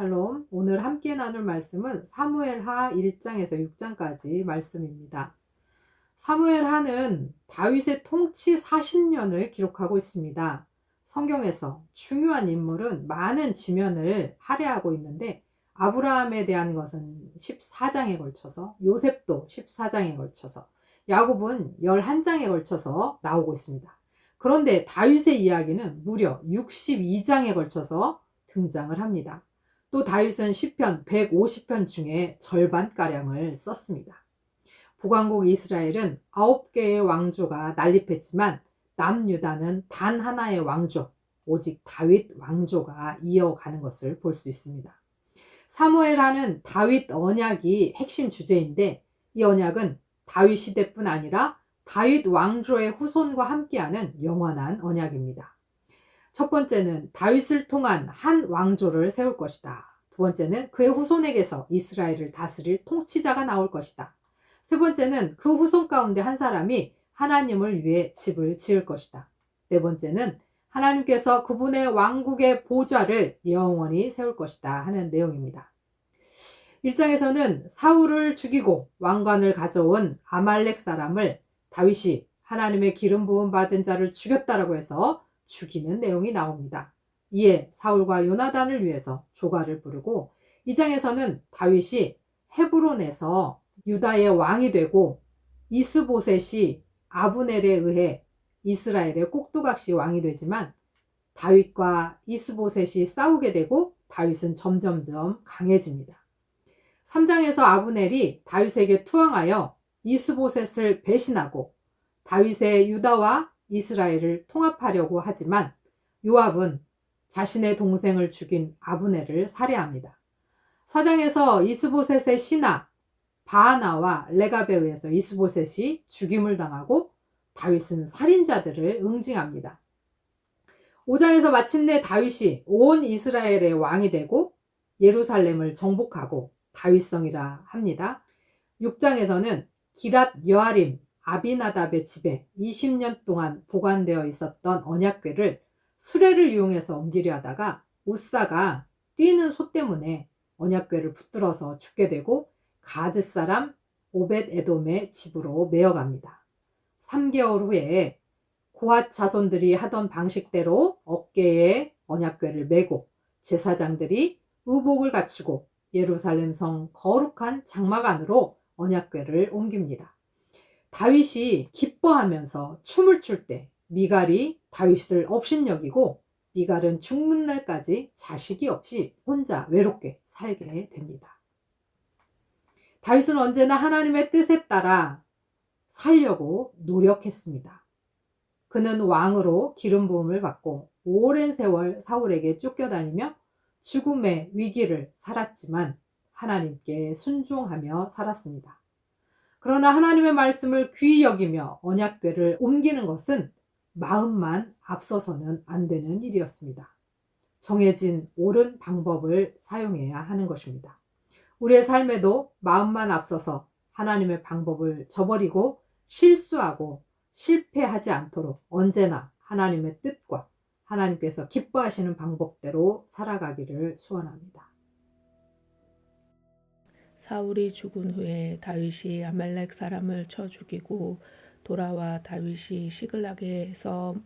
샬롬. 오늘 함께 나눌 말씀은 사무엘하 1장에서 6장까지 말씀입니다. 사무엘하는 다윗의 통치 40년을 기록하고 있습니다. 성경에서 중요한 인물은 많은 지면을 할애하고 있는데 아브라함에 대한 것은 14장에 걸쳐서, 요셉도 14장에 걸쳐서, 야곱은 11장에 걸쳐서 나오고 있습니다. 그런데 다윗의 이야기는 무려 62장에 걸쳐서 등장을 합니다. 또 다윗은 시편 150편 중에 절반가량을 썼습니다. 북왕국 이스라엘은 9개의 왕조가 난립했지만 남유다는 단 하나의 왕조, 오직 다윗 왕조가 이어가는 것을 볼 수 있습니다. 사무엘하는 다윗 언약이 핵심 주제인데, 이 언약은 다윗 시대뿐 아니라 다윗 왕조의 후손과 함께하는 영원한 언약입니다. 첫 번째는 다윗을 통한 한 왕조를 세울 것이다. 두 번째는 그의 후손에게서 이스라엘을 다스릴 통치자가 나올 것이다. 세 번째는 그 후손 가운데 한 사람이 하나님을 위해 집을 지을 것이다. 네 번째는 하나님께서 그분의 왕국의 보좌를 영원히 세울 것이다 하는 내용입니다. 1장에서는 사울을 죽이고 왕관을 가져온 아말렉 사람을 다윗이 하나님의 기름 부음 받은 자를 죽였다라고 해서 죽이는 내용이 나옵니다. 이에 사울과 요나단을 위해서 조가를 부르고, 2장에서는 다윗이 헤브론에서 유다의 왕이 되고 이스보셋이 아브넬에 의해 이스라엘의 꼭두각시 왕이 되지만 다윗과 이스보셋이 싸우게 되고 다윗은 점점점 강해집니다. 3장에서 아브넬이 다윗에게 투항하여 이스보셋을 배신하고 다윗의 유다와 이스라엘을 통합하려고 하지만 요압은 자신의 동생을 죽인 아브넬을 살해합니다. 4장에서 이스보셋의 신하 바하나와 레갑에 의해서 이스보셋이 죽임을 당하고 다윗은 살인자들을 응징합니다. 5장에서 마침내 다윗이 온 이스라엘의 왕이 되고 예루살렘을 정복하고 다윗성이라 합니다. 6장에서는 기랏 여아림 아비나답의 집에 20년 동안 보관되어 있었던 언약궤를 수레를 이용해서 옮기려 하다가 우사가 뛰는 소 때문에 언약궤를 붙들어서 죽게 되고 가드 사람 오벳 에돔의 집으로 메어갑니다. 3개월 후에 고핫 자손들이 하던 방식대로 어깨에 언약궤를 메고 제사장들이 의복을 갖추고 예루살렘 성 거룩한 장막 안으로 언약궤를 옮깁니다. 다윗이 기뻐하면서 춤을 출 때 미갈이 다윗을 업신여기고 미갈은 죽는 날까지 자식이 없이 혼자 외롭게 살게 됩니다. 다윗은 언제나 하나님의 뜻에 따라 살려고 노력했습니다. 그는 왕으로 기름 부음을 받고 오랜 세월 사울에게 쫓겨다니며 죽음의 위기를 살았지만 하나님께 순종하며 살았습니다. 그러나 하나님의 말씀을 귀히 여기며 언약궤를 옮기는 것은 마음만 앞서서는 안 되는 일이었습니다. 정해진 옳은 방법을 사용해야 하는 것입니다. 우리의 삶에도 마음만 앞서서 하나님의 방법을 저버리고 실수하고 실패하지 않도록 언제나 하나님의 뜻과 하나님께서 기뻐하시는 방법대로 살아가기를 소원합니다. 사울이 죽은 후에 다윗이 아말렉 사람을 쳐 죽이고 돌아와 다윗이 시글락에서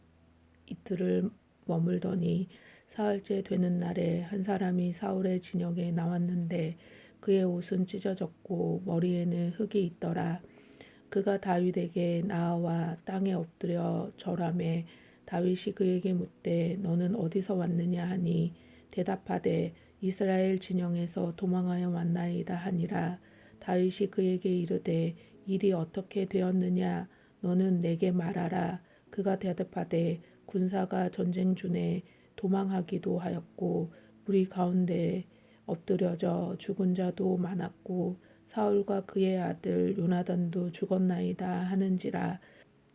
이틀을 머물더니 사흘째 되는 날에 한 사람이 사울의 진영에 나왔는데 그의 옷은 찢어졌고 머리에는 흙이 있더라. 그가 다윗에게 나와 땅에 엎드려 절하매 다윗이 그에게 묻되 너는 어디서 왔느냐 하니 대답하되 이스라엘 진영에서 도망하여 왔나이다 하니라. 다윗이 그에게 이르되 일이 어떻게 되었느냐 너는 내게 말하라. 그가 대답하되 군사가 전쟁 중에 도망하기도 하였고 무리 가운데 엎드려져 죽은 자도 많았고 사울과 그의 아들 요나단도 죽었나이다 하는지라.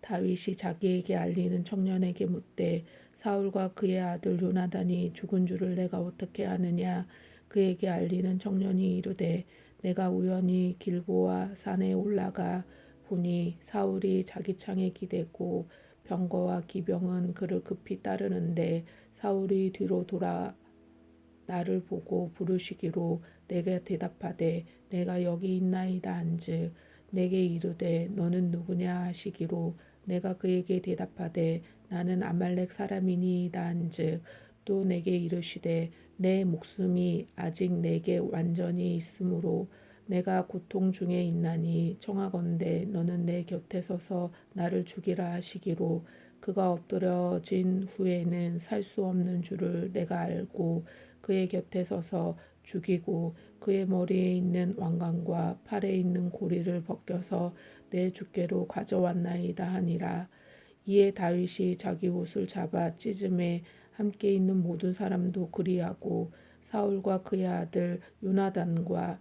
다윗이 자기에게 알리는 청년에게 묻되 사울과 그의 아들 요나단이 죽은 줄을 내가 어떻게 아느냐. 그에게 알리는 청년이 이르되 내가 우연히 길보아 산에 올라가 보니 사울이 자기 창에 기대고 병거와 기병은 그를 급히 따르는데 사울이 뒤로 돌아 나를 보고 부르시기로 내가 대답하되 내가 여기 있나이다 한즉 내게 이르되 너는 누구냐 하시기로 내가 그에게 대답하되 나는 아말렉 사람이니이다 한즉 또 내게 이르시되 내 목숨이 아직 내게 완전히 있으므로 내가 고통 중에 있나니 청하건대 너는 내 곁에 서서 나를 죽이라 하시기로 그가 엎드려진 후에는 살 수 없는 줄을 내가 알고 그의 곁에 서서 죽이고 그의 머리에 있는 왕관과 팔에 있는 고리를 벗겨서 내 주께로 가져왔나이다 하니라. 이에 다윗이 자기 옷을 잡아 찢음에 함께 있는 모든 사람도 그리하고 사울과 그의 아들 요나단과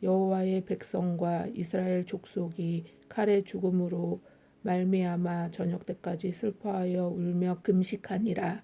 여호와의 백성과 이스라엘 족속이 칼의 죽음으로 말미암아 저녁 때까지 슬퍼하여 울며 금식하니라.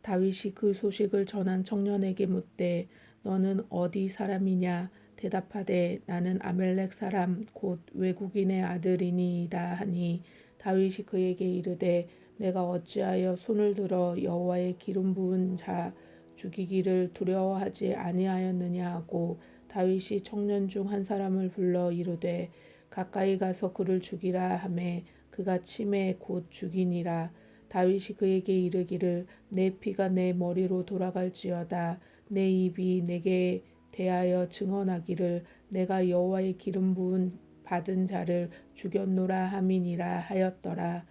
다윗이 그 소식을 전한 청년에게 묻되 너는 어디 사람이냐 대답하되 나는 아멜렉 사람 곧 외국인의 아들이니이다 하니 다윗이 그에게 이르되 내가 어찌하여 손을 들어 여호와의 기름 부은 자 죽이기를 두려워하지 아니하였느냐 하고 다윗이 청년 중 한 사람을 불러 이르되 가까이 가서 그를 죽이라 하매 그가 치매 곧 죽이니라. 다윗이 그에게 이르기를 내 피가 내 머리로 돌아갈지어다 내 입이 내게 대하여 증언하기를 내가 여호와의 기름 부은 받은 자를 죽였노라 함이니라 하였더라.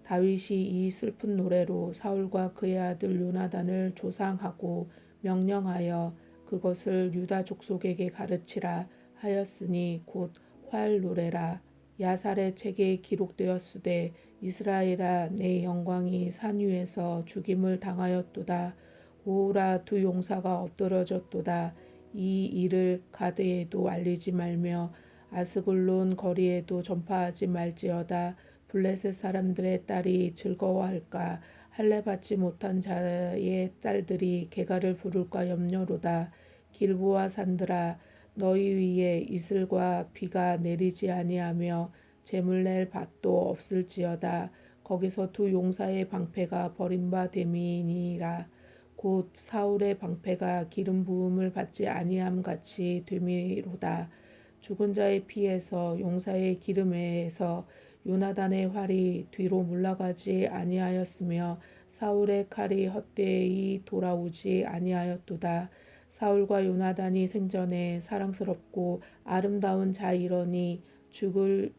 다윗이 이 슬픈 노래로 사울과 그의 아들 요나단을 조상하고 명령하여 그것을 유다 족속에게 가르치라 하였으니 곧 활 노래라. 야살의 책에 기록되었으되 이스라엘아 내 영광이 산 위에서 죽임을 당하였도다. 오라 두 용사가 엎드러졌도다. 이 일을 가드에도 알리지 말며 아스글론 거리에도 전파하지 말지어다. 블레셋 사람들의 딸이 즐거워할까 할례 받지 못한 자의 딸들이 개가를 부를까 염려로다. 길보아 산들아 너희 위에 이슬과 비가 내리지 아니하며 재물 낼 밭도 없을지어다. 거기서 두 용사의 방패가 버림바 됨이니라. 곧 사울의 방패가 기름 부음을 받지 아니함 같이 됨이로다. 죽은 자의 피에서 용사의 기름에서 요나단의 활이 뒤로 물러가지 아니하였으며 사울의 칼이 헛되이 돌아오지 아니하였도다. 사울과 요나단이 생전에 사랑스럽고 아름다운 자이러니 죽을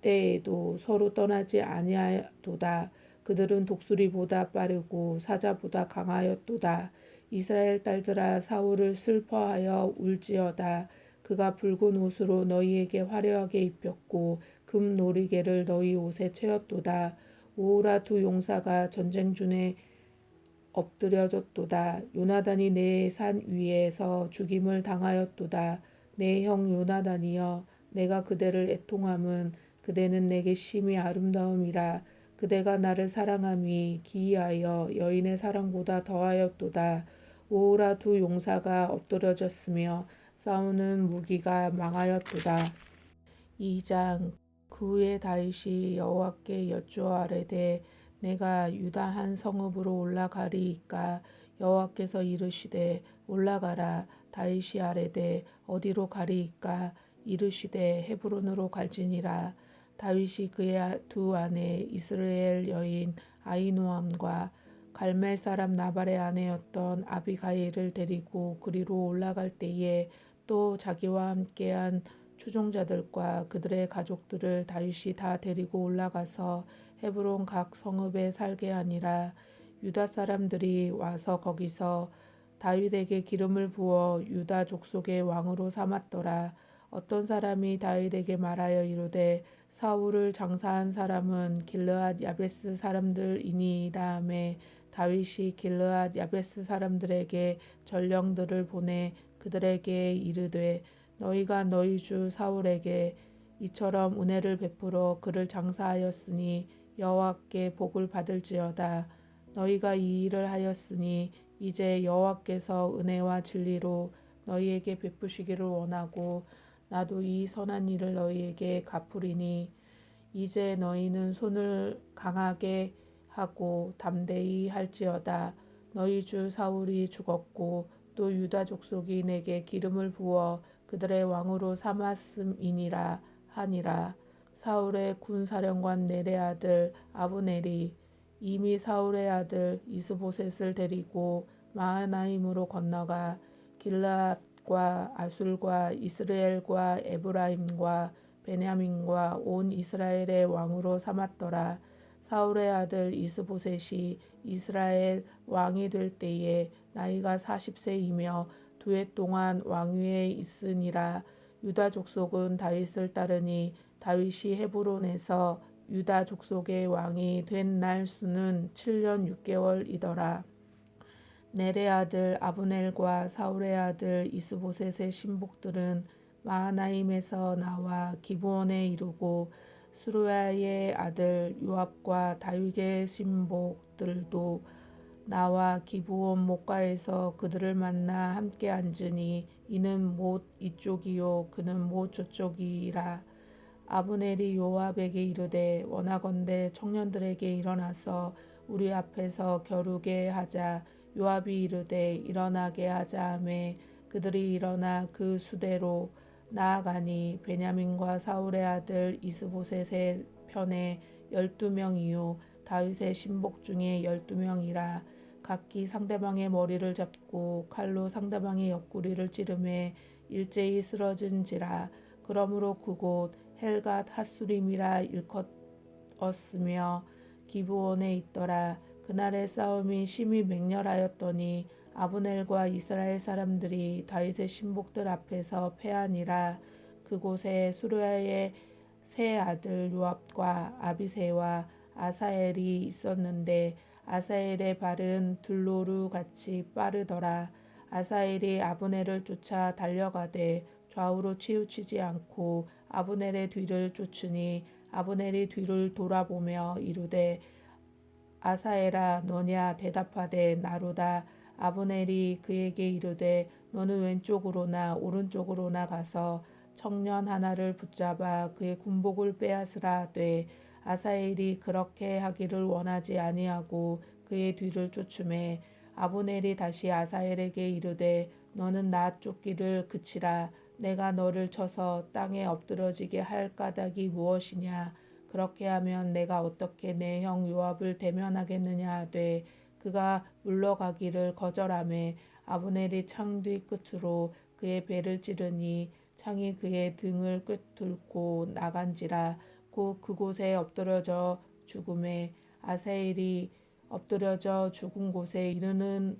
때에도 서로 떠나지 아니하도다. 그들은 독수리보다 빠르고 사자보다 강하였도다. 이스라엘 딸들아 사울을 슬퍼하여 울지어다. 그가 붉은 옷으로 너희에게 화려하게 입혔고 금 놀이개를 너희 옷에 채웠도다. 오호라 두 용사가 전쟁 중에 엎드려졌도다. 요나단이 내 산 위에서 죽임을 당하였도다. 내 형 요나단이여 내가 그대를 애통함은 그대는 내게 심히 아름다움이라. 그대가 나를 사랑함이 기이하여 여인의 사랑보다 더하였도다. 오호라 두 용사가 엎드러졌으며 싸우는 무기가 망하였도다. 2장 그 후에 다윗이 여호와께 여쭈아뢰되 내가 유다 한 성읍으로 올라가리이까 여호와께서 이르시되 올라가라. 다윗이 아뢰되 어디로 가리이까 이르시되 헤브론으로 갈지니라. 다윗이 그의 두 아내 이스라엘 여인 아히노암과 갈멜 사람 나발의 아내였던 아비가일을 데리고 그리로 올라갈 때에 또 자기와 함께한 추종자들과 그들의 가족들을 다윗이 다 데리고 올라가서 헤브론 각 성읍에 살게 하니라. 유다 사람들이 와서 거기서 다윗에게 기름을 부어 유다 족속의 왕으로 삼았더라. 어떤 사람이 다윗에게 말하여 이르되 사울을 장사한 사람은 길르앗 야베스 사람들이니이다 하매 다윗이 길르앗 야베스 사람들에게 전령들을 보내 그들에게 이르되 너희가 너희 주 사울에게 이처럼 은혜를 베풀어 그를 장사하였으니 여호와께 복을 받을지어다. 너희가 이 일을 하였으니 이제 여호와께서 은혜와 진리로 너희에게 베푸시기를 원하고 나도 이 선한 일을 너희에게 갚으리니 이제 너희는 손을 강하게 하고 담대히 할지어다. 너희 주 사울이 죽었고 또 유다 족속이 내게 기름을 부어 그들의 왕으로 삼았음이니라 하니라. 사울의 군사령관 넬의 아들 아브넬이 이미 사울의 아들 이스보셋을 데리고 마하나임으로 건너가 길르앗과 아술과 이스라엘과 에브라임과 베냐민과 온 이스라엘의 왕으로 삼았더라. 사울의 아들 이스보셋이 이스라엘 왕이 될 때에 나이가 40세이며 2해 동안 왕위에 있으니라. 유다 족속은 다윗을 따르니 다윗이 헤브론에서 유다 족속의 왕이 된 날 수는 7년 6개월이더라. 넬의 아들 아브넬과 사울의 아들 이스보셋의 신복들은 마하나임에서 나와 기브온에 이르고 수루야의 아들 요압과 다윗의 신복들도 나와 기브온 목가에서 그들을 만나 함께 앉으니 이는 못 이쪽이요 그는 못 저쪽이라. 아브넬이 요압에게 이르되 원하건대 청년들에게 일어나서 우리 앞에서 겨루게 하자. 요압이 이르되 일어나게 하자 하매 그들이 일어나 그 수대로 나아가니 베냐민과 사울의 아들 이스보셋의 편에 12명이요 다윗의 신복 중에 12명이라. 각기 상대방의 머리를 잡고 칼로 상대방의 옆구리를 찌르매 일제히 쓰러진지라. 그러므로 그곳 헬갓 핫수림이라 일컫었으며 기브온에 있더라. 그날의 싸움이 심히 맹렬하였더니 아브넬과 이스라엘 사람들이 다윗의 신복들 앞에서 패하니라. 그곳에 수르야의 세 아들 요압과 아비새와 아사엘이 있었는데 아사엘의 발은 들로루 같이 빠르더라. 아사엘이 아브넬을 쫓아 달려가되 좌우로 치우치지 않고 아브넬의 뒤를 쫓으니 아브넬이 뒤를 돌아보며 이르되 아사엘아 너냐 대답하되 나로다. 아브넬이 그에게 이르되 너는 왼쪽으로나 오른쪽으로나 가서 청년 하나를 붙잡아 그의 군복을 빼앗으라 하되 아사엘이 그렇게 하기를 원하지 아니하고 그의 뒤를 쫓으매 아브넬이 다시 아사엘에게 이르되 너는 나 쫓기를 그치라. 내가 너를 쳐서 땅에 엎드러지게 할 까닭이 무엇이냐. 그렇게 하면 내가 어떻게 내 형 요압을 대면하겠느냐 하되 그가 물러가기를 거절하매 아브넬이 창 뒤 끝으로 그의 배를 찌르니 창이 그의 등을 꿰뚫고 나간지라. 곧 그곳에 엎드러져 죽음에 아사엘이 엎드려져 죽은 곳에 이르는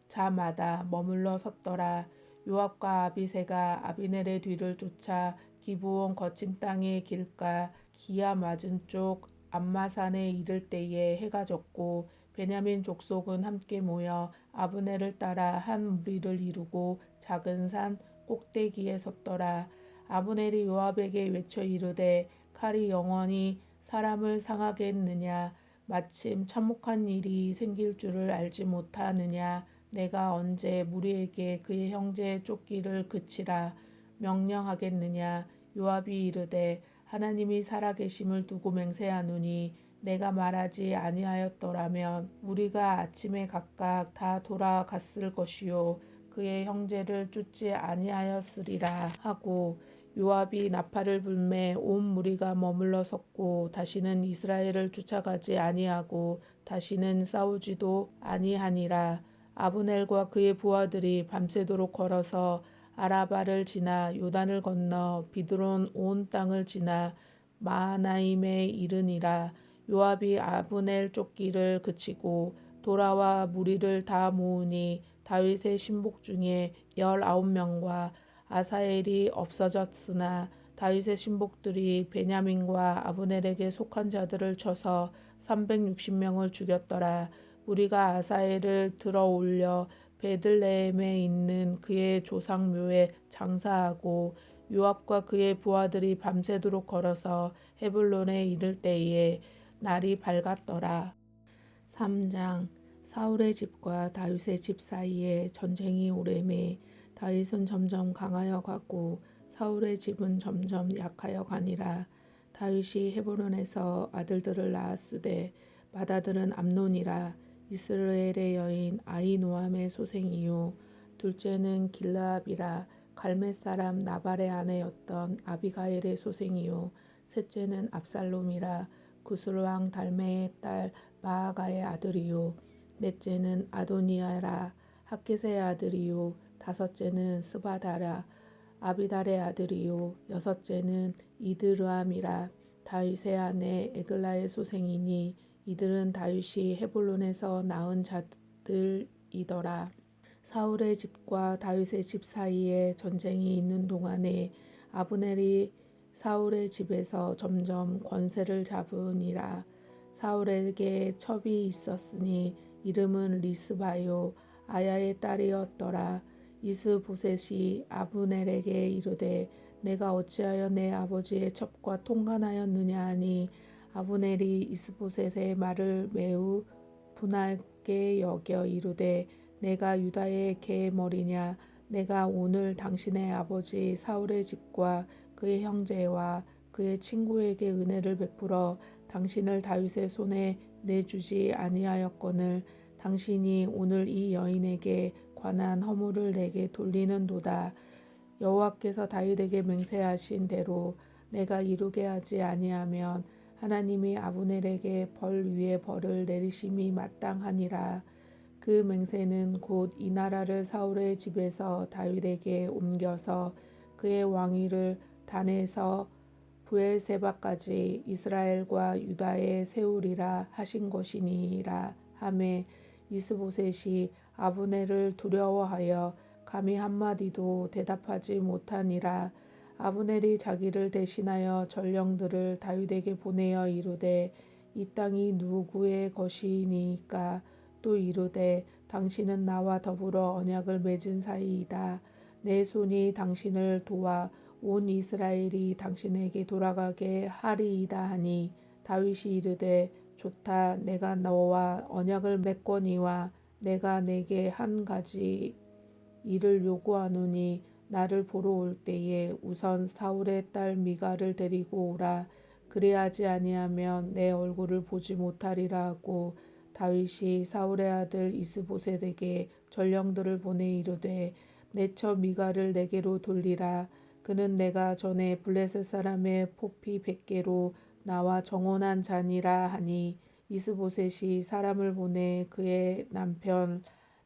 자마다 머물러 섰더라. 요압과 아비새가 아비넬의 뒤를 쫓아 기브온 거친 땅의 길가 기야 맞은 쪽 암마산에 이를 때에 해가 졌고 베냐민 족속은 함께 모여 아브넬을 따라 한 무리를 이루고 작은 산 꼭대기에 섰더라. 아브넬이 요압에게 외쳐 이르되 칼이 영원히 사람을 상하겠느냐. 마침 참혹한 일이 생길 줄을 알지 못하느냐. 내가 언제 무리에게 그의 형제의 쫓기를 그치라 명령하겠느냐. 요압이 이르되 하나님이 살아계심을 두고 맹세하노니 내가 말하지 아니하였더라면 우리가 아침에 각각 다 돌아갔을 것이요 그의 형제를 쫓지 아니하였으리라 하고 요압이 나팔을 불매 온 무리가 머물러 섰고 다시는 이스라엘을 쫓아가지 아니하고 다시는 싸우지도 아니하니라. 아브넬과 그의 부하들이 밤새도록 걸어서 아라바를 지나 요단을 건너 비드론 온 땅을 지나 마하나임에 이르니라. 요압이 아브넬 쫓기를 그치고 돌아와 무리를 다 모으니 다윗의 신복 중에 19명과 아사엘이 없어졌으나 다윗의 신복들이 베냐민과 아브넬에게 속한 자들을 쳐서 360명을 죽였더라. 우리가 아사엘을 들어 올려 베들레헴에 있는 그의 조상묘에 장사하고 요압과 그의 부하들이 밤새도록 걸어서 헤블론에 이를 때에 날이 밝았더라. 3장 사울의 집과 다윗의 집 사이에 전쟁이 오래매 다윗은 점점 강하여 가고 사울의 집은 점점 약하여 가니라. 다윗이 헤브론에서 아들들을 낳았으되 맏아들은 암논이라. 이스라엘의 여인 아히노암의 소생이요 둘째는 길르압이라 갈멜 사람 나발의 아내였던 아비가일의 소생이요 셋째는 압살롬이라 구슬 왕 달메의 딸 마아가의 아들이요 넷째는 아도니아라 학깃의 아들이요 다섯째는 스바다라 아비달의 아들이요 여섯째는 이드르암이라 다윗의 아내 에글라의 소생이니 이들은 다윗이 헤볼론에서 낳은 자들이더라. 사울의 집과 다윗의 집 사이에 전쟁이 있는 동안에 아브넬이 사울의 집에서 점점 권세를 잡으니라. 사울에게 첩이 있었으니 이름은 리스바요 아야의 딸이었더라. 이스보셋이 아브넬에게 이르되 내가 어찌하여 내 아버지의 첩과 통관하였느냐 하니 아브넬이 이스보셋의 말을 매우 분하게 여겨 이르되 내가 유다의 개의 머리냐 내가 오늘 당신의 아버지 사울의 집과 그의 형제와 그의 친구에게 은혜를 베풀어 당신을 다윗의 손에 내주지 아니하였거늘 당신이 오늘 이 여인에게 관한 허물을 내게 돌리는도다. 여호와께서 다윗에게 맹세하신 대로 내가 이루게 하지 아니하면 하나님이 아브넬에게 벌 위에 벌을 내리심이 마땅하니라. 그 맹세는 곧 이 나라를 사울의 집에서 다윗에게 옮겨서 그의 왕위를 단에서 부엘세바까지 이스라엘과 유다에 세우리라 하신 것이니라 하매 이스보셋이 아브넬을 두려워하여 감히 한마디도 대답하지 못하니라. 아브넬이 자기를 대신하여 전령들을 다윗에게 보내어 이르되 이 땅이 누구의 것이니까 또 이르되 당신은 나와 더불어 언약을 맺은 사이이다. 내 손이 당신을 도와 온 이스라엘이 당신에게 돌아가게 하리이다 하니 다윗이 이르되 좋다. 내가 너와 언약을 맺거니와 내가 내게 한 가지 일을 요구하노니 나를 보러 올 때에 우선 사울의 딸 미갈을 데리고 오라. 그리하지 아니하면 내 얼굴을 보지 못하리라 하고 다윗이 사울의 아들 이스보셋에게 전령들을 보내 이르되 내 처 미갈을 내게로 돌리라. 그는 내가 전에 블레셋 사람의 포피 100개로 나와 정혼한 자니라 하니 이스보셋이 사람을 보내 그의 남편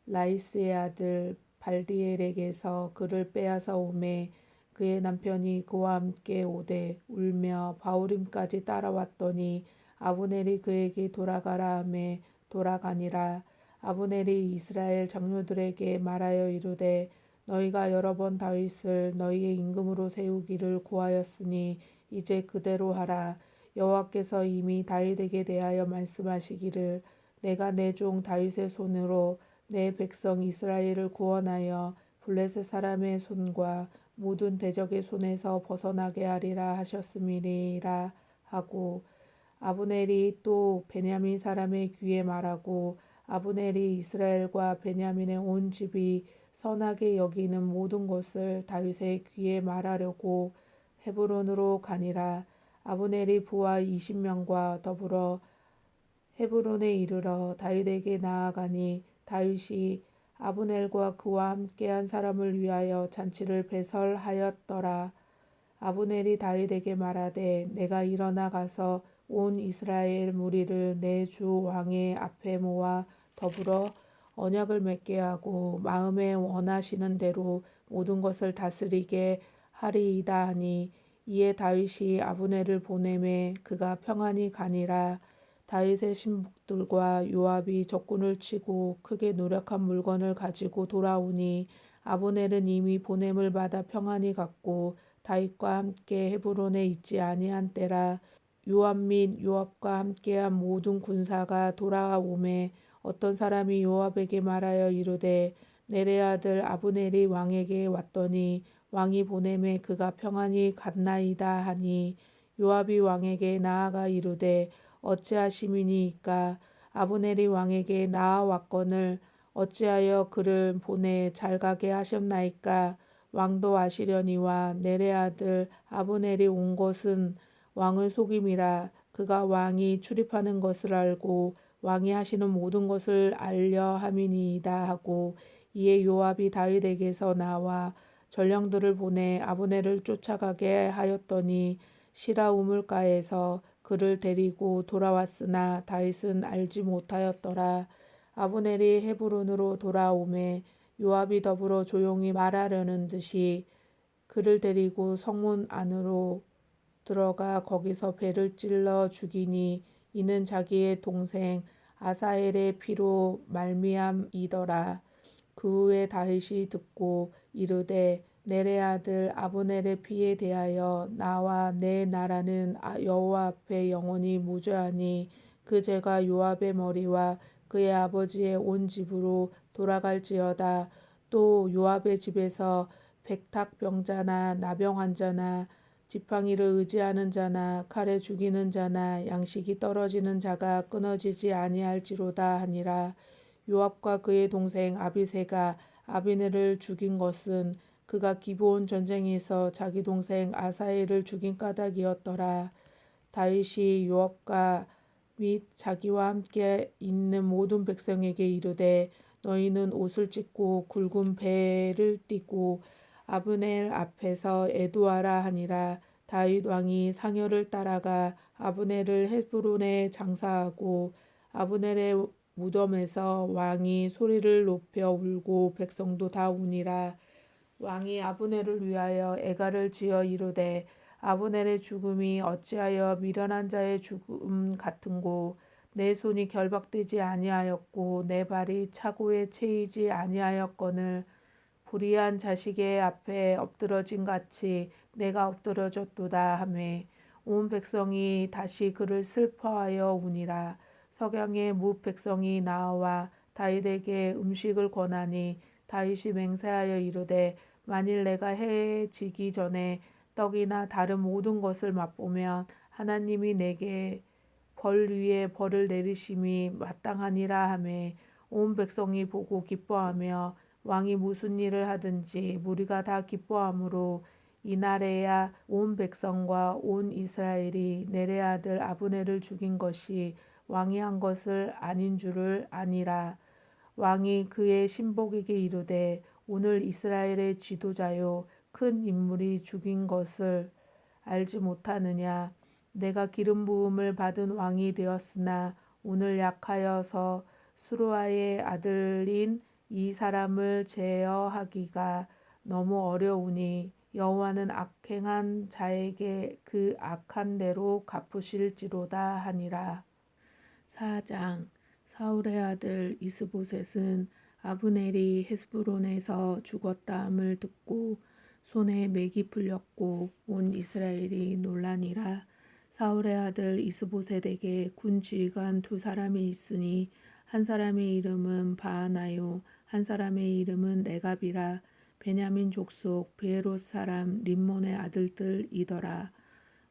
라이스의 아들 발디엘에게서 그를 빼앗아 오매 그의 남편이 그와 함께 오되 울며 바후림까지 따라왔더니 아브넬이 그에게 돌아가라 하매 돌아가니라. 아브넬이 이스라엘 장로들에게 말하여 이르되 너희가 여러 번 다윗을 너희의 임금으로 세우기를 구하였으니 이제 그대로 하라. 여호와께서 이미 다윗에게 대하여 말씀하시기를 내가 내 종 다윗의 손으로 내 백성 이스라엘을 구원하여 블레셋 사람의 손과 모든 대적의 손에서 벗어나게 하리라 하셨음이니라 하고 아브넬이 또 베냐민 사람의 귀에 말하고 아브넬이 이스라엘과 베냐민의 온 집이 선하게 여기는 모든 것을 다윗의 귀에 말하려고 헤브론으로 가니라. 아브넬이 부하 20명과 더불어 헤브론에 이르러 다윗에게 나아가니 다윗이 아브넬과 그와 함께한 사람을 위하여 잔치를 배설하였더라. 아브넬이 다윗에게 말하되 내가 일어나 가서 온 이스라엘 무리를 내 주 왕의 앞에 모아 더불어 언약을 맺게 하고 마음에 원하시는 대로 모든 것을 다스리게 하리이다 하니 이에 다윗이 아브넬을 보내매 그가 평안히 가니라. 다윗의 신복들과 요압이 적군을 치고 크게 노력한 물건을 가지고 돌아오니 아브넬은 이미 보냄을 받아 평안히 갔고 다윗과 함께 헤브론에 있지 아니한 때라. 요압 및 요압과 함께한 모든 군사가 돌아오매 어떤 사람이 요압에게 말하여 이르되 내레 아들 아브넬이 왕에게 왔더니 왕이 보내매 그가 평안히 갔나이다 하니 요압이 왕에게 나아가 이르되 어찌하심이니이까 아브넬이 왕에게 나아왔거늘 어찌하여 그를 보내 잘 가게 하셨나이까 왕도 아시려니와 내레 아들 아브넬이 온 것은 왕을 속임이라. 그가 왕이 출입하는 것을 알고 왕이 하시는 모든 것을 알려 함이니이다 하고 이에 요압이 다윗에게서 나와 전령들을 보내 아브넬을 쫓아가게 하였더니 시라 우물가에서 그를 데리고 돌아왔으나 다윗은 알지 못하였더라. 아브넬이 헤브론으로 돌아오매 요압이 더불어 조용히 말하려는 듯이 그를 데리고 성문 안으로 들어가 거기서 배를 찔러 죽이니 이는 자기의 동생 아사엘의 피로 말미암이더라. 그 후에 다윗이 듣고 이르되 넬의 아들 아브넬의 피에 대하여 나와 내 나라는 여호와 앞에 영원히 무죄하니 그 죄가 요압의 머리와 그의 아버지의 온 집으로 돌아갈지어다. 또 요압의 집에서 백탁병자나 나병 환자나 지팡이를 의지하는 자나 칼에 죽이는 자나 양식이 떨어지는 자가 끊어지지 아니할지로다 하니라. 요압과 그의 동생 아비새가 아비넬을 죽인 것은 그가 기브온 전쟁에서 자기 동생 아사엘을 죽인 까닭이었더라. 다윗이 요압과 및 자기와 함께 있는 모든 백성에게 이르되 너희는 옷을 찢고 굵은 배를 띠고 아브넬 앞에서 애도하라 하니라. 다윗 왕이 상여를 따라가 아브넬을 헤브론에 장사하고 아브넬의 무덤에서 왕이 소리를 높여 울고 백성도 다 우니라. 왕이 아브넬을 위하여 애가를 지어 이르되 아브넬의 죽음이 어찌하여 미련한 자의 죽음 같은고 내 손이 결박되지 아니하였고 내 발이 차고에 채이지 아니하였거늘 불의한 자식의 앞에 엎드러진 같이 내가 엎드러졌도다 하매 온 백성이 다시 그를 슬퍼하여 우니라. 석양에 뭇 백성이 나와 다윗에게 음식을 권하니 다윗이 맹세하여 이르되 만일 내가 해에 지기 전에 떡이나 다른 모든 것을 맛보면 하나님이 내게 벌 위에 벌을 내리심이 마땅하니라 하매 온 백성이 보고 기뻐하며 왕이 무슨 일을 하든지 무리가 다 기뻐하므로 이날에야 온 백성과 온 이스라엘이 넬의 아들 아브넬을 죽인 것이 왕이 한 것을 아닌 줄을 아니라. 왕이 그의 신복에게 이르되 오늘 이스라엘의 지도자요 큰 인물이 죽인 것을 알지 못하느냐. 내가 기름 부음을 받은 왕이 되었으나 오늘 약하여서 수루아의 아들인 이 사람을 제어하기가 너무 어려우니 여호와는 악행한 자에게 그 악한 대로 갚으실지로다 하니라. 4장. 사울의 아들 이스보셋은 아브넬이 헤스브론에서 죽었다함을 듣고 손에 맥이 풀렸고 온 이스라엘이 놀라니라. 사울의 아들 이스보셋에게 군 지휘관 두 사람이 있으니 한 사람의 이름은 바하나요 한 사람의 이름은 레갑이라. 베냐민 족속 브에롯 사람 림몬의 아들들이더라.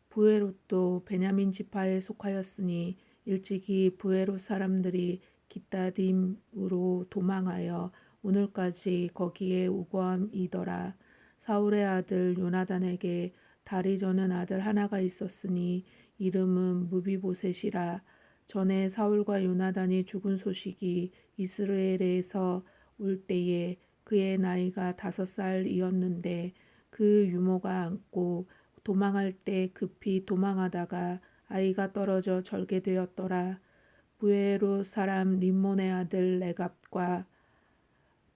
브에롯도 베냐민 지파에 속하였으니 일찍이 브에롯 사람들이 기따딤으로 도망하여 오늘까지 거기에 우거함이더라. 사울의 아들 요나단에게 다리 저는 아들 하나가 있었으니 이름은 무비보셋이라. 전에 사울과 요나단이 죽은 소식이 이스라엘에서 올 때에 그의 나이가 5살이었는데 그 유모가 안고 도망할 때 급히 도망하다가 아이가 떨어져 절게 되었더라. 부에롯 사람 림몬의 아들 레갑과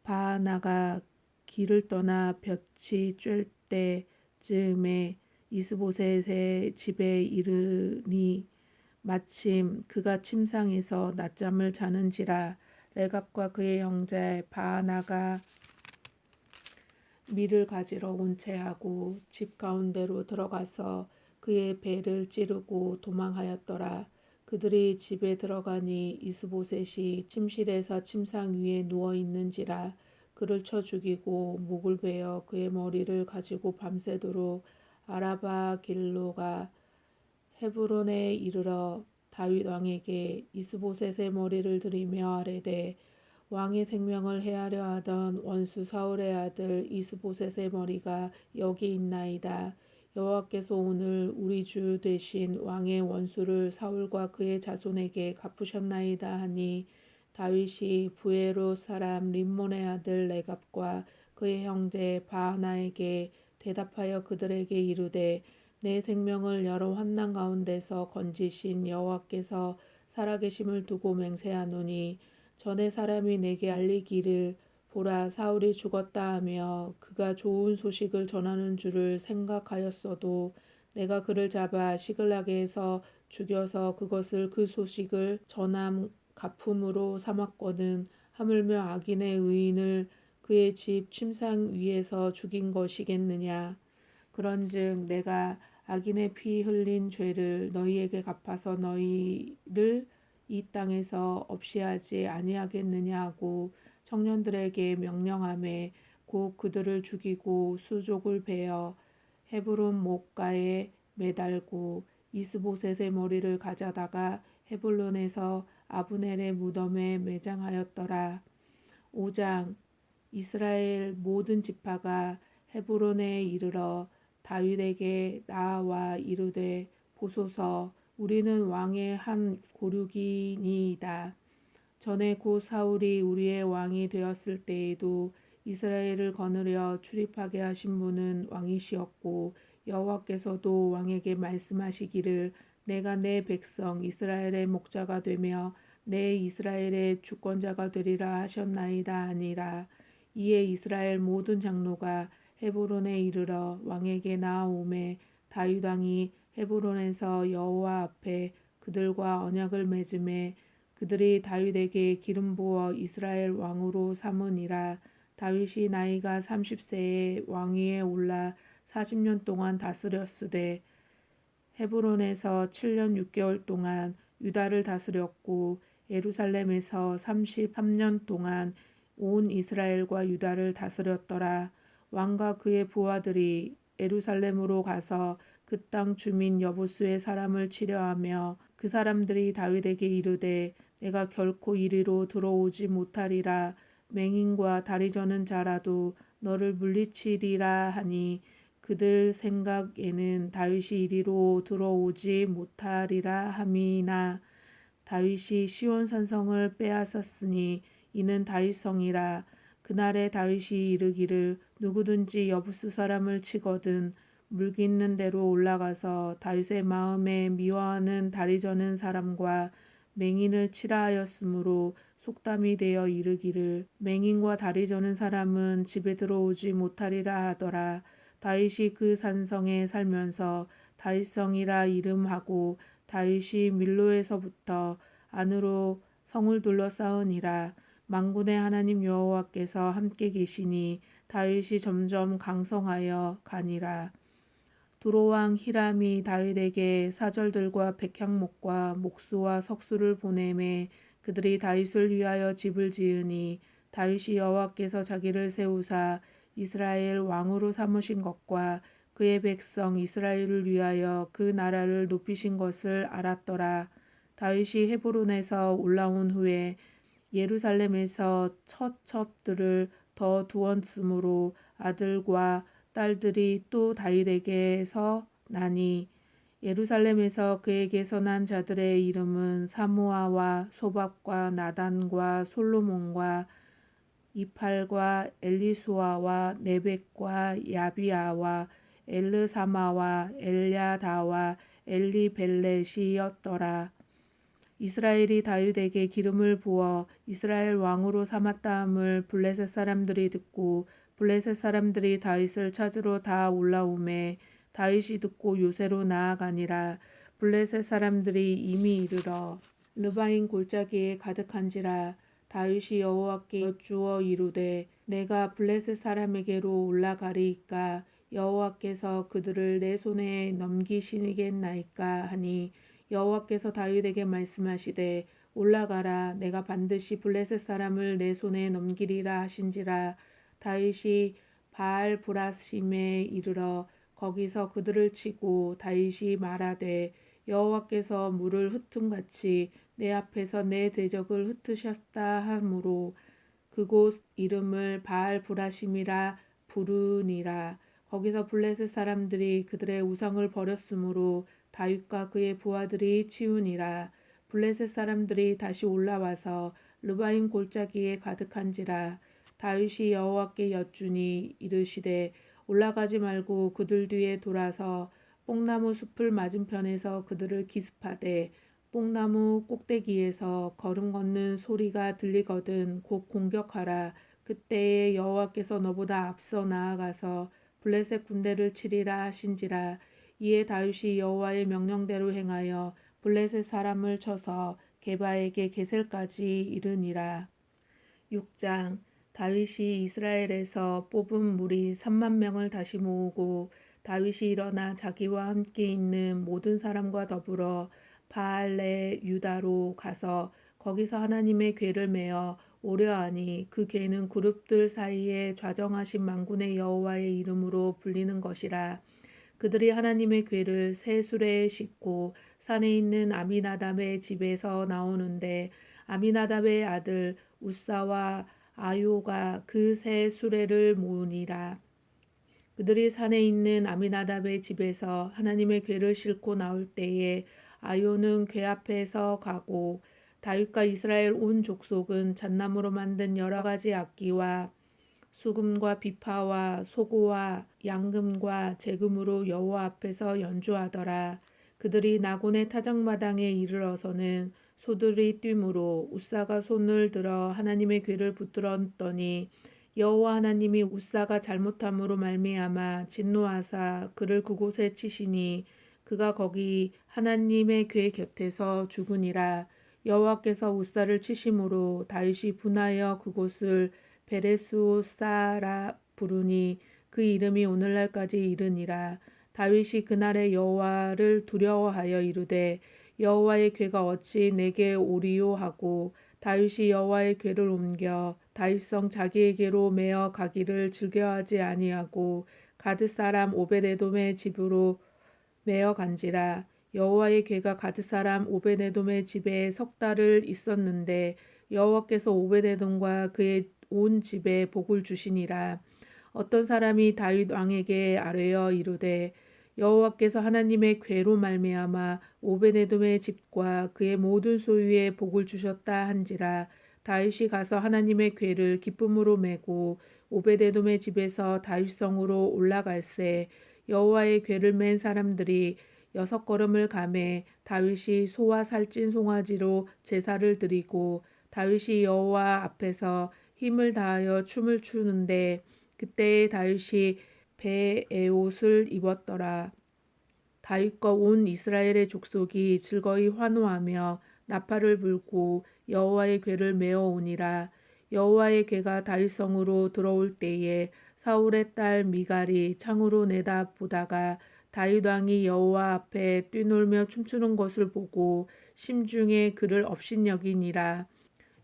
바하나가 길을 떠나 볕이 쬐을 때쯤에 이스보셋의 집에 이르니 마침 그가 침상에서 낮잠을 자는지라. 레갑과 그의 형제 바하나가 밀을 가지러 온 채하고 집 가운데로 들어가서 그의 배를 찌르고 도망하였더라. 그들이 집에 들어가니 이스보셋이 침실에서 침상 위에 누워 있는지라. 그를 쳐 죽이고 목을 베어 그의 머리를 가지고 밤새도록 아라바 길로가 헤브론에 이르러 다윗 왕에게 이스보셋의 머리를 들이며 아뢰되 왕의 생명을 해하려 하던 원수 사울의 아들 이스보셋의 머리가 여기 있나이다. 여호와께서 오늘 우리 주 되신 왕의 원수를 사울과 그의 자손에게 갚으셨나이다 하니 다윗이 부에롯 사람 림몬의 아들 레갑과 그의 형제 바하나에게 대답하여 그들에게 이르되 내 생명을 여러 환난 가운데서 건지신 여호와께서 살아계심을 두고 맹세하노니 전에 사람이 내게 알리기를 보라 사울이 죽었다 하며 그가 좋은 소식을 전하는 줄을 생각하였어도 내가 그를 잡아 시글락에서 죽여서 그것을 그 소식을 전함 가품으로 삼았거든. 하물며 악인의 의인을 그의 집 침상 위에서 죽인 것이겠느냐. 그런즉 내가 악인의 피 흘린 죄를 너희에게 갚아서 너희를 이 땅에서 없이 하지 아니하겠느냐 하고 청년들에게 명령하매 곧 그들을 죽이고 수족을 베어 헤브론 목가에 매달고 이스보셋의 머리를 가져다가 헤블론에서 아브넬의 무덤에 매장하였더라. 5장 이스라엘 모든 지파가 헤브론에 이르러 다윗에게 나아와 이르되 보소서 우리는 왕의 한 고륙이니이다. 전에 곧 사울이 우리의 왕이 되었을 때에도 이스라엘을 거느려 출입하게 하신 분은 왕이시었고 여호와께서도 왕에게 말씀하시기를 내가 내 백성 이스라엘의 목자가 되며 내 이스라엘의 주권자가 되리라 하셨나이다 아니라. 이에 이스라엘 모든 장로가 헤브론에 이르러 왕에게 나아오매 다윗 왕이 헤브론에서 여호와 앞에 그들과 언약을 맺음에 그들이 다윗에게 기름 부어 이스라엘 왕으로 삼으니라. 다윗이 나이가 30세에 왕위에 올라 40년 동안 다스렸으되 헤브론에서 7년 6개월 동안 유다를 다스렸고 예루살렘에서 33년 동안 온 이스라엘과 유다를 다스렸더라. 왕과 그의 부하들이 예루살렘으로 가서 그 땅 주민 여보수의 사람을 치려하며 그 사람들이 다윗에게 이르되 내가 결코 이리로 들어오지 못하리라. 맹인과 다리 저는 자라도 너를 물리치리라 하니 그들 생각에는 다윗이 이리로 들어오지 못하리라 함이나 다윗이 시온 산성을 빼앗았으니 이는 다윗성이라. 그날에 다윗이 이르기를 누구든지 여부수 사람을 치거든 물기 있는 대로 올라가서 다윗의 마음에 미워하는 다리 저는 사람과 맹인을 치라 하였으므로 속담이 되어 이르기를 맹인과 다리 저는 사람은 집에 들어오지 못하리라 하더라. 다윗이 그 산성에 살면서 다윗성이라 이름하고 다윗이 밀로에서부터 안으로 성을 둘러싸으니라. 만군의 하나님 여호와께서 함께 계시니 다윗이 점점 강성하여 가니라. 두로왕 히람이 다윗에게 사절들과 백향목과 목수와 석수를 보내매 그들이 다윗을 위하여 집을 지으니 다윗이 여호와께서 자기를 세우사 이스라엘 왕으로 삼으신 것과 그의 백성 이스라엘을 위하여 그 나라를 높이신 것을 알았더라. 다윗이 헤브론에서 올라온 후에 예루살렘에서 첫 첩들을 더 두었으므로 아들과 딸들이 또 다윗에게서 나니 예루살렘에서 그에게서 난 자들의 이름은 사무아와 소밥과 나단과 솔로몬과 이팔과 엘리수아와 네벡과 야비아와 엘르사마와 엘야다와 엘리벨렛이었더라. 이스라엘이 다윗에게 기름을 부어 이스라엘 왕으로 삼았다함을 블레셋 사람들이 듣고 블레셋 사람들이 다윗을 찾으러 다 올라오매 다윗이 듣고 요새로 나아가니라. 블레셋 사람들이 이미 이르러 르바인 골짜기에 가득한지라. 다윗이 여호와께 여쭈어 이르되 내가 블레셋 사람에게로 올라가리이까 여호와께서 그들을 내 손에 넘기시겠나이까 하니 여호와께서 다윗에게 말씀하시되 올라가라 내가 반드시 블레셋 사람을 내 손에 넘기리라 하신지라. 다윗이 바알 브라심에 이르러 거기서 그들을 치고 다윗이 말하되 여호와께서 물을 흩음같이 내 앞에서 내 대적을 흩으셨다 하므로 그곳 이름을 바알 브라심이라 부르니라. 거기서 블레셋 사람들이 그들의 우상을 버렸으므로 다윗과 그의 부하들이 치우니라. 블레셋 사람들이 다시 올라와서 르바임 골짜기에 가득한지라. 다윗이 여호와께 여쭈니 이르시되 올라가지 말고 그들 뒤에 돌아서 뽕나무 숲을 맞은편에서 그들을 기습하되 뽕나무 꼭대기에서 걸음 걷는 소리가 들리거든 곧 공격하라. 그때에 여호와께서 너보다 앞서 나아가서 블레셋 군대를 치리라 하신지라. 이에 다윗이 여호와의 명령대로 행하여 블레셋 사람을 쳐서 게바에게 게셀까지 이르니라. 6장. 다윗이 이스라엘에서 뽑은 무리 3만 명을 다시 모으고 다윗이 일어나 자기와 함께 있는 모든 사람과 더불어 바알레 유다로 가서 거기서 하나님의 궤를 메어 오려하니 그 궤는 그룹들 사이에 좌정하신 만군의 여호와의 이름으로 불리는 것이라. 그들이 하나님의 궤를 새 수레에 싣고 산에 있는 아미나답의 집에서 나오는데 아미나답의 아들 우사와 아요가 그 새 수레를 모으니라. 그들이 산에 있는 아미나답의 집에서 하나님의 궤를 싣고 나올 때에 아요는 궤 앞에서 가고 다윗과 이스라엘 온 족속은 잣나무로 만든 여러 가지 악기와 수금과 비파와 소고와 양금과 제금으로 여호와 앞에서 연주하더라. 그들이 나곤의 타작마당에 이르러서는 소들이 뛰므로 우사가 손을 들어 하나님의 궤를 붙들었더니 여호와 하나님이 우사가 잘못함으로 말미암아 진노하사 그를 그곳에 치시니 그가 거기 하나님의 궤 곁에서 죽으니라. 여호와께서 우사를 치심으로 다윗이 분하여 그곳을 베레수사라 부르니 그 이름이 오늘날까지 이르니라. 다윗이 그날의 여호와를 두려워하여 이르되 여호와의 궤가 어찌 내게 오리요 하고 다윗이 여호와의 궤를 옮겨 다윗성 자기에게로 메어 가기를 즐겨하지 아니하고 가드 사람 오베데돔의 집으로 메어 간지라. 여호와의 궤가 가드 사람 오베데돔의 집에 석 달을 있었는데 여호와께서 오베데돔과 그의 온 집에 복을 주시니라. 어떤 사람이 다윗 왕에게 아뢰어 이르되 여호와께서 하나님의 궤로 말미암아 오베데돔의 집과 그의 모든 소유에 복을 주셨다 한지라. 다윗이 가서 하나님의 궤를 기쁨으로 메고 오베데돔의 집에서 다윗성으로 올라갈새 여호와의 궤를 맨 사람들이 6걸음을 가매 다윗이 소와 살찐 송아지로 제사를 드리고 다윗이 여호와 앞에서 힘을 다하여 춤을 추는데 그때에 다윗이 베에옷을 입었더라. 다윗과 온 이스라엘의 족속이 즐거이 환호하며 나팔을 불고 여호와의 궤를 메어 오니라. 여호와의 궤가 다윗성으로 들어올 때에 사울의 딸 미갈이 창으로 내다보다가 다윗 왕이 여호와 앞에 뛰놀며 춤추는 것을 보고 심중에 그를 업신여기니라.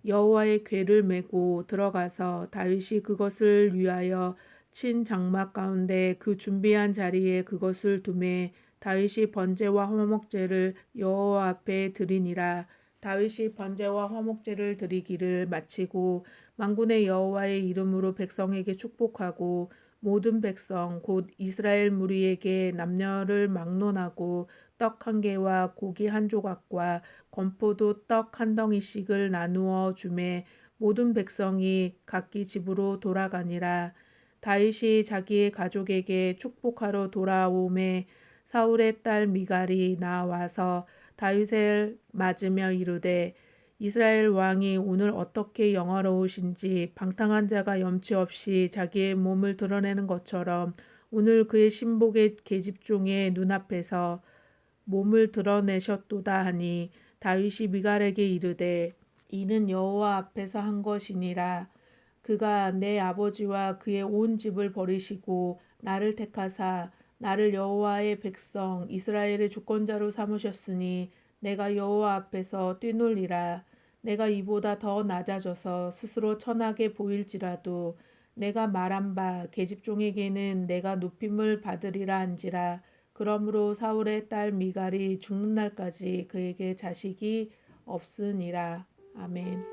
여호와의 궤를 메고 들어가서 다윗이 그것을 위하여 친 장막 가운데 그 준비한 자리에 그것을 두매 다윗이 번제와 화목제를 여호와 앞에 드리니라. 다윗이 번제와 화목제를 드리기를 마치고 만군의 여호와의 이름으로 백성에게 축복하고 모든 백성 곧 이스라엘 무리에게 남녀를 막론하고 떡 1개와 고기 1조각과 건포도 떡 1덩이씩을 나누어 주매 모든 백성이 각기 집으로 돌아가니라. 다윗이 자기의 가족에게 축복하러 돌아오매 사울의 딸 미갈이 나와서 다윗을 맞으며 이르되 이스라엘 왕이 오늘 어떻게 영화로우신지 방탕한 자가 염치 없이 자기의 몸을 드러내는 것처럼 오늘 그의 신복의 계집종의 눈앞에서 몸을 드러내셨도다 하니 다윗이 미갈에게 이르되 이는 여호와 앞에서 한 것이니라. 그가 내 아버지와 그의 온 집을 버리시고 나를 택하사 나를 여호와의 백성 이스라엘의 주권자로 삼으셨으니 내가 여호와 앞에서 뛰놀리라. 내가 이보다 더 낮아져서 스스로 천하게 보일지라도 내가 말한 바 계집종에게는 내가 높임을 받으리라 한지라. 그러므로 사울의 딸 미갈이 죽는 날까지 그에게 자식이 없으니라. 아멘.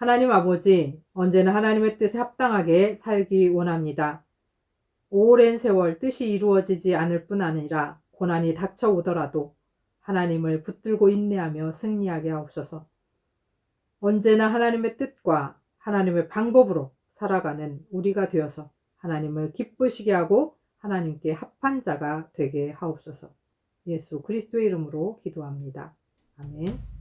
하나님 아버지, 언제나 하나님의 뜻에 합당하게 살기 원합니다. 오랜 세월 뜻이 이루어지지 않을 뿐 아니라 고난이 닥쳐오더라도 하나님을 붙들고 인내하며 승리하게 하옵소서. 언제나 하나님의 뜻과 하나님의 방법으로 살아가는 우리가 되어서 하나님을 기쁘시게 하고 하나님께 합한 자가 되게 하옵소서. 예수 그리스도의 이름으로 기도합니다. 아멘.